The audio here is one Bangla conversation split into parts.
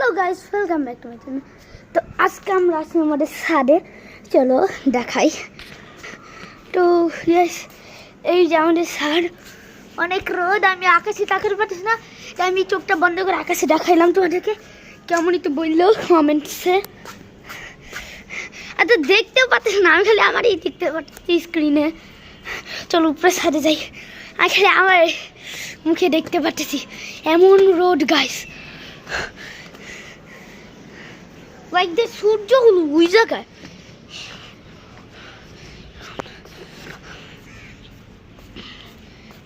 Hello guys, welcome back to my channel. তো আজকে আমরা আছি আমাদের ছাদে, চলো দেখাই। তো ইয়েস, এই যে আমাদের ছাদ, অনেক রোদ, আমি আকাশে তাকাতে পারতেছি না, তাই আমি চোখটা বন্ধ করে আকাশে দেখাইলাম তোমাদেরকে। কেমন একটু বললো কমেন্টসে। আর তো দেখতেও পাচ্ছিস না, আমি খালি আমারই দেখতে পাচ্ছি স্ক্রিনে। চলো উপরে ছাদে যাই, আর খালি আমার মুখে দেখতে পাচ্ছি এমন রোদ গাইস। লাইক দ্য সূর্য হলো ওই জায়গায়।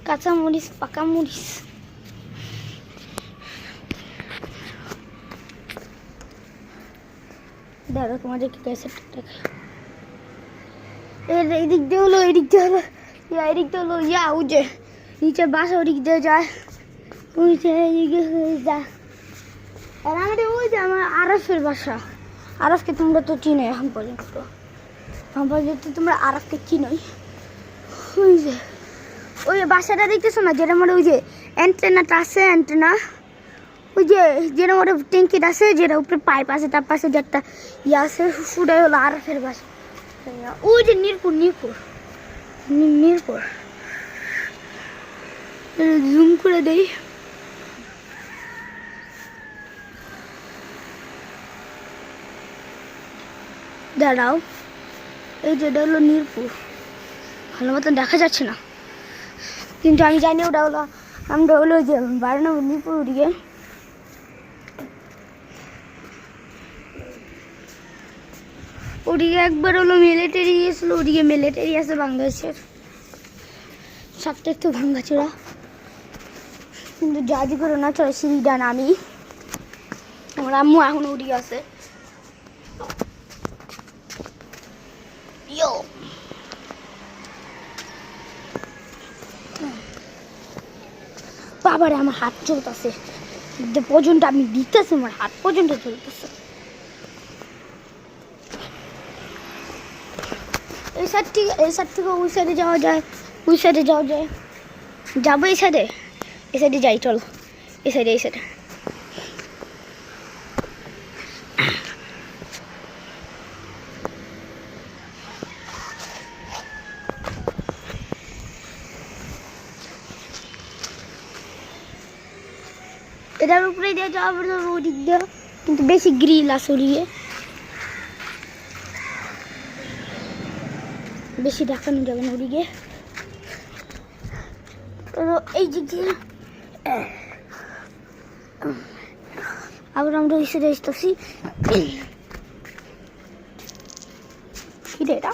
কাঁচা মরিচ, পাকা মরিচ, দাঁড়া তোমাদেরকে ক্যাসেট দেখাই। এদিক দিয়ে হলো, এদিক দিয়ে হলো, এদিক দিয়ে হলো ওই যে নিচে বাসা ওদিক দিয়ে যায়, ওই যে এদিকে যায়। আর আমাদের ওই যে আমার আরফের বাসা। আরফকে তোমরা তো চিনো এখন পর্যন্ত, তোমরা আরফকে চিনোই। ওই যে ওই বাসাটা দেখতেছো না, যেটা মানে ওই যে অ্যান্টেনাটা আছে, অ্যান্টেনা ওই যে যেটা মানে ট্যাঙ্কিটা আছে, যেটা উপরে পাইপ আছে, তার পাশে যে একটা ইয়ে আছে, ওটাই হলো আরফের বাসা। ওই যে মিরপুর জুম করে দেই। দাঁড়াও, এই যেটা হলো মিরপুর, ভালো মতন দেখা যাচ্ছে না, কিন্তু আমি জানি ওটা হলো, আমরা হলো যে 12 নম্বর মিরপুর। ওদিকে একবার হলো মিলিটারি গিয়েছিল, ওদিকে মিলিটারি আছে বাংলাদেশের, সবটা একটু ভাঙ্গাচোরা, কিন্তু জাজি করে না, চলো সিঁড়িটা নামি। আমার আম্মু এখন ওদিকে আছে। বাবারে আমার হাত চলতেছে, পর্যন্ত আমি দিতেছি, আমার হাত পর্যন্ত চলতেছে। এই সাইড থেকে ওই সাইডে যাওয়া যায়, যাবো এই সাইডে যাই, চলো এই সাইডে এটার উপরে দিয়ে যাওয়া পড়বে ওদিক দিয়ে, কিন্তু বেশি গ্রিল আছে ওদিকে, বেশি দেখানো যাবে না ওদিকে। এই দিক দিয়ে আবার আমরা ওই সাইডে আসতেছি। এটা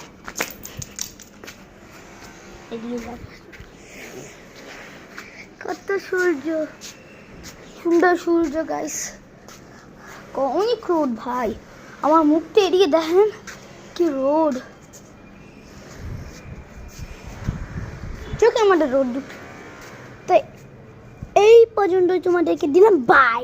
কত সুন্দর সূর্য গাইস, অনেক রোদ ভাই, আমার মুখটা এদিকে দেখেন কি রোদ, চোখে আমাদের রোদ। তো এই পর্যন্ত তোমাদেরকে দিলাম, বাই।